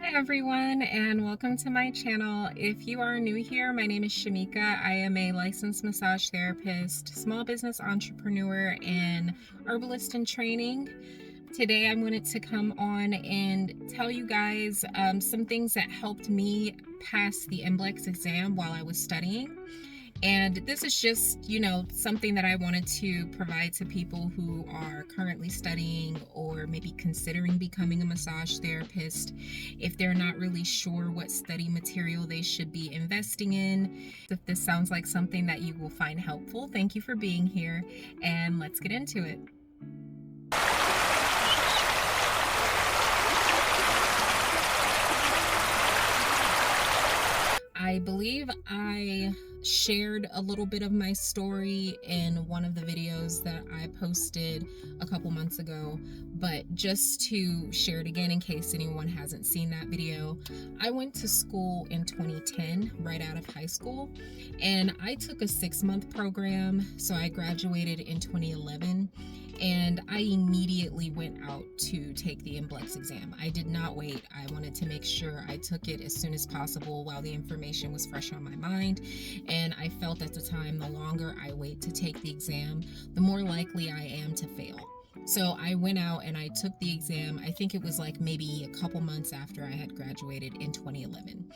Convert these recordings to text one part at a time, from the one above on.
Hi everyone, and welcome to my channel. If you are new here, my name is Shamika. I am a licensed massage therapist, small business entrepreneur, and herbalist in training. Today I wanted to come on and tell you guys some things that helped me pass the MBLEx exam while I was studying. And this is just, something that I wanted to provide to people who are currently studying or maybe considering becoming a massage therapist if they're not really sure what study material they should be investing in. If this sounds like something that you will find helpful, thank you for being here, and let's get into it. I believe I shared a little bit of my story in one of the videos that I posted a couple months ago, but just to share it again in case anyone hasn't seen that video, I went to school in 2010, right out of high school, and I took a 6-month program, so I graduated in 2011. And I immediately went out to take the MBLEx exam. I did not wait. I wanted to make sure I took it as soon as possible while the information was fresh on my mind. And I felt at the time, the longer I wait to take the exam, the more likely I am to fail. So I went out and I took the exam. I think it was like maybe a couple months after I had graduated in 2011.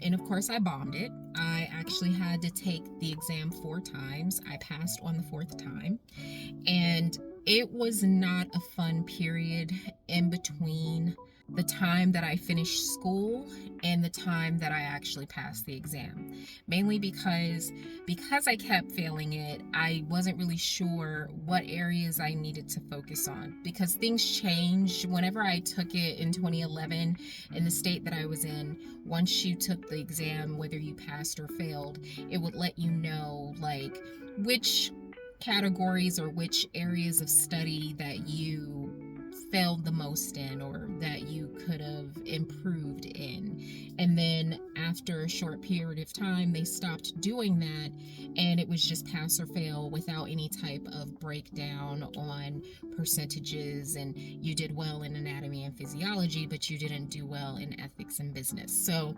And of course I bombed it. I actually had to take the exam 4 times. I passed on the 4th time. And it was not a fun period in between the time that I finished school and the time that I actually passed the exam. Mainly because I kept failing it, I wasn't really sure what areas I needed to focus on, because things changed. Whenever I took it in 2011 in the state that I was in, once you took the exam, whether you passed or failed, it would let you know like which categories or which areas of study that you failed the most in or that you could have improved in. And then after a short period of time, they stopped doing that, and it was just pass or fail without any type of breakdown on percentages. And you did well in anatomy and physiology, but you didn't do well in ethics and business. So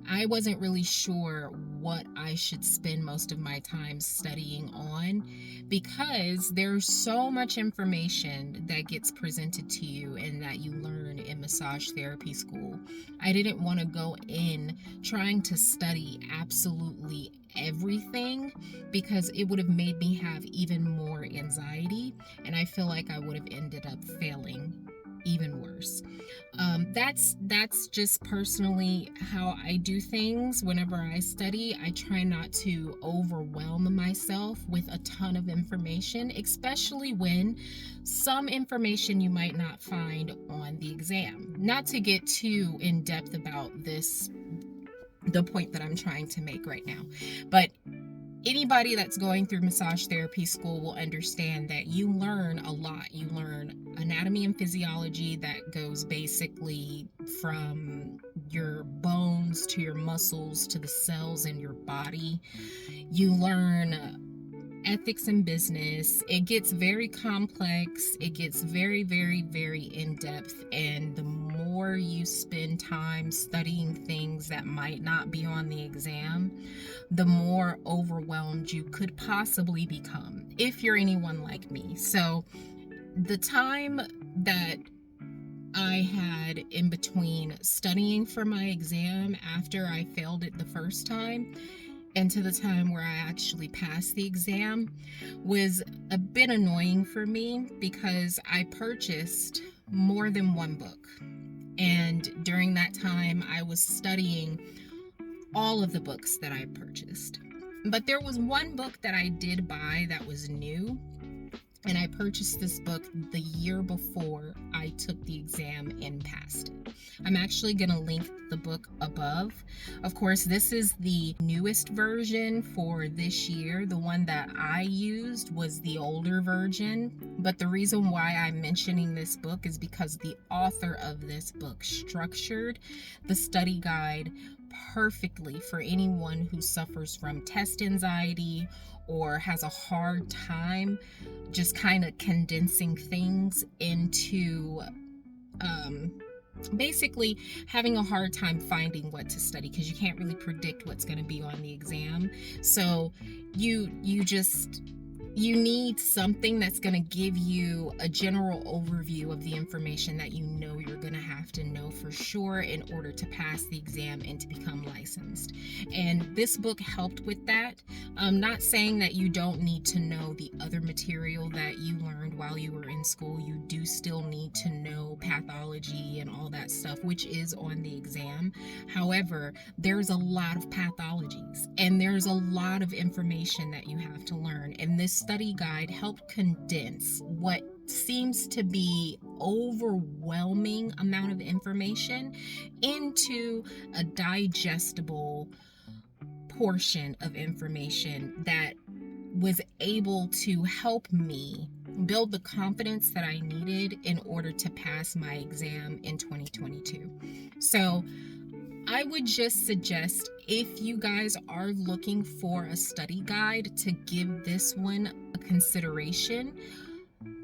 I wasn't really sure what I should spend most of my time studying on, because there's so much information that gets presented to you and that you learn in massage therapy school. I didn't want to go in trying to study absolutely everything, because it would have made me have even more anxiety, and I feel like I would have ended up failing even worse. That's just personally how I do things. Whenever I study, I try not to overwhelm myself with a ton of information, especially when some information you might not find on the exam. Not to get too in depth about this, the point that I'm trying to make right now, but anybody that's going through massage therapy school will understand that you learn a lot. You learn anatomy and physiology that goes basically from your bones to your muscles to the cells in your body. You learn ethics and business. It gets very complex. It gets very, very, very in-depth. And the more you spend time studying things that might not be on the exam, the more overwhelmed you could possibly become if you're anyone like me. So the time that I had in between studying for my exam after I failed it the first time and to the time where I actually passed the exam was a bit annoying for me, because I purchased more than one book. And during that time, I was studying all of the books that I purchased. But there was one book that I did buy that was new, and I purchased this book the year before I took the exam and passed it. I'm actually going to link the book above. Of course, this is the newest version for this year. The one that I used was the older version. But the reason why I'm mentioning this book is because the author of this book structured the study guide perfectly for anyone who suffers from test anxiety or has a hard time just kind of condensing things into basically having a hard time finding what to study because you can't really predict what's going to be on the exam. So you need something that's going to give you a general overview of the information that you know you're going to have to know for sure in order to pass the exam and to become licensed. And this book helped with that. I'm not saying that you don't need to know the other material that you learned while you were in school. You do still need to know pathology and all that stuff, which is on the exam. However, there's a lot of pathologies and there's a lot of information that you have to learn. And this study guide helped condense what seems to be overwhelming amount of information into a digestible portion of information that was able to help me build the confidence that I needed in order to pass my exam in 2022. So I would just suggest, if you guys are looking for a study guide, to give this one a consideration,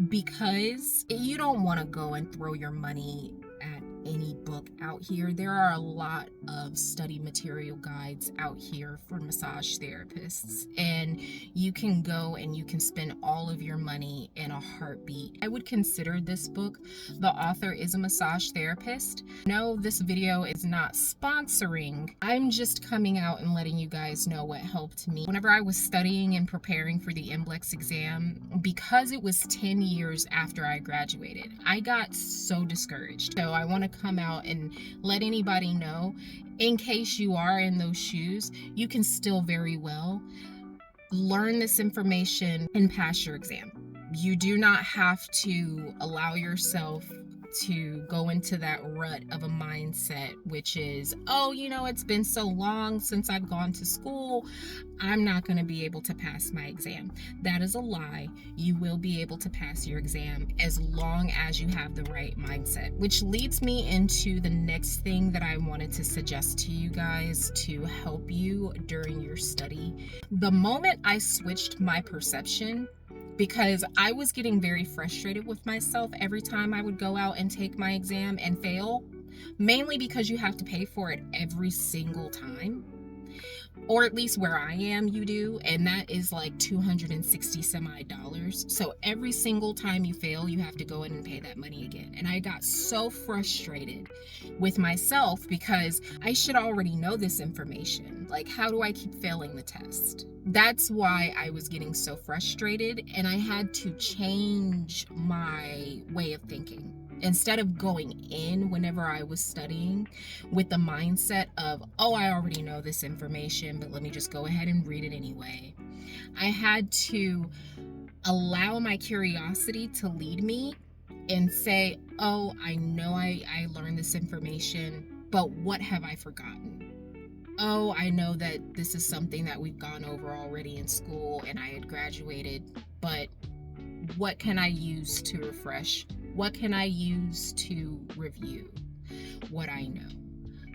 because you don't want to go and throw your money at any book out here. There are a lot of study material guides out here for massage therapists, and you can go and you can spend all of your money in a heartbeat. I would consider this book. The author is a massage therapist. No, this video is not sponsoring. I'm just coming out and letting you guys know what helped me. Whenever I was studying and preparing for the MBLEx exam, because it was 10 years after I graduated, I got so discouraged. So I want to come out and let anybody know, in case you are in those shoes, you can still very well learn this information and pass your exam. You do not have to allow yourself to go into that rut of a mindset, which is, oh, you know, it's been so long since I've gone to school, I'm not going to be able to pass my exam. That is a lie. You will be able to pass your exam as long as you have the right mindset, which leads me into the next thing that I wanted to suggest to you guys to help you during your study. The moment I switched my perception, because I was getting very frustrated with myself every time I would go out and take my exam and fail, mainly because you have to pay for it every single time. Or at least where I am, you do, and that is like $260 some odd dollars. So every single time you fail, you have to go in and pay that money again. And I got so frustrated with myself because I should already know this information. Like, how do I keep failing the test? That's why I was getting so frustrated, and I had to change my way of thinking. Instead of going in whenever I was studying with the mindset of, oh, I already know this information, but let me just go ahead and read it anyway, I had to allow my curiosity to lead me and say, oh, I know I learned this information, but what have I forgotten? Oh, I know that this is something that we've gone over already in school and I had graduated, but what can I use to refresh? What can I use to review what I know?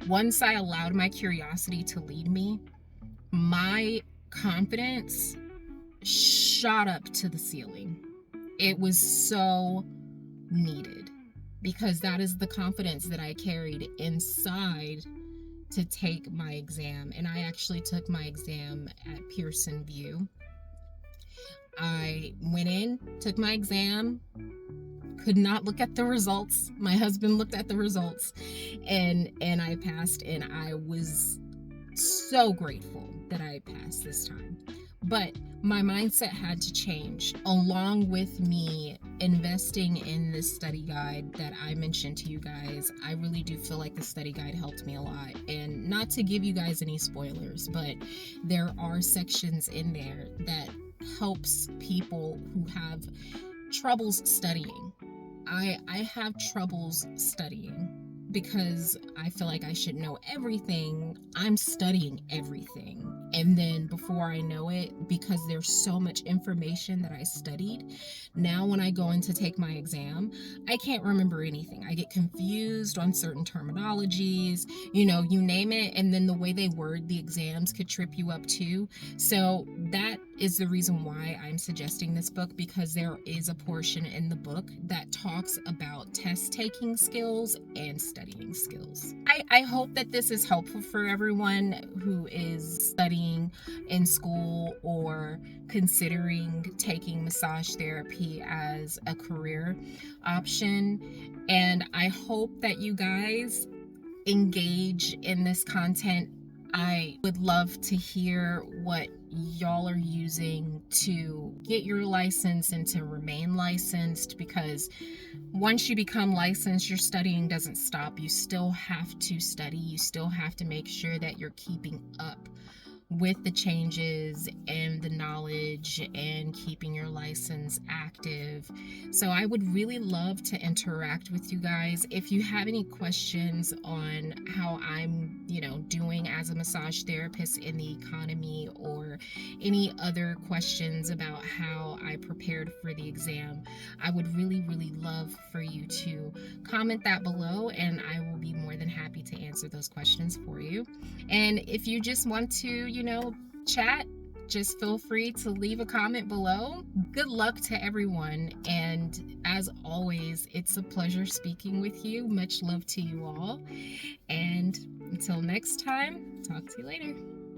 Once I allowed my curiosity to lead me, my confidence shot up to the ceiling. It was so needed because that is the confidence that I carried inside to take my exam. And I actually took my exam at Pearson VUE. I went in, took my exam, could not look at the results. My husband looked at the results, and I passed, and I was so grateful that I passed this time. But my mindset had to change, along with me investing in this study guide that I mentioned to you guys. I really do feel like the study guide helped me a lot. And not to give you guys any spoilers, but there are sections in there that helps people who have troubles studying. I have troubles studying because I feel like I should know everything. I'm studying everything. And then before I know it, because there's so much information that I studied, now when I go in to take my exam, I can't remember anything. I get confused on certain terminologies, you name it. And then the way they word the exams could trip you up too. So that is the reason why I'm suggesting this book, because there is a portion in the book that talks about test taking skills and studying skills. I hope that this is helpful for everyone who is studying in school or considering taking massage therapy as a career option. And I hope that you guys engage in this content. I would love to hear what y'all are using to get your license and to remain licensed, because once you become licensed, your studying doesn't stop. You still have to study. You still have to make sure that you're keeping up with the changes and the knowledge and keeping your license active. So I would really love to interact with you guys. If you have any questions on how I'm, doing as a massage therapist in the economy, or any other questions about how I prepared for the exam, I would really, really love for you to comment that below, and I will be more than happy to answer those questions for you. And if you just want to, chat, just feel free to leave a comment below. Good luck to everyone. And as always, it's a pleasure speaking with you. Much love to you all. And until next time, talk to you later.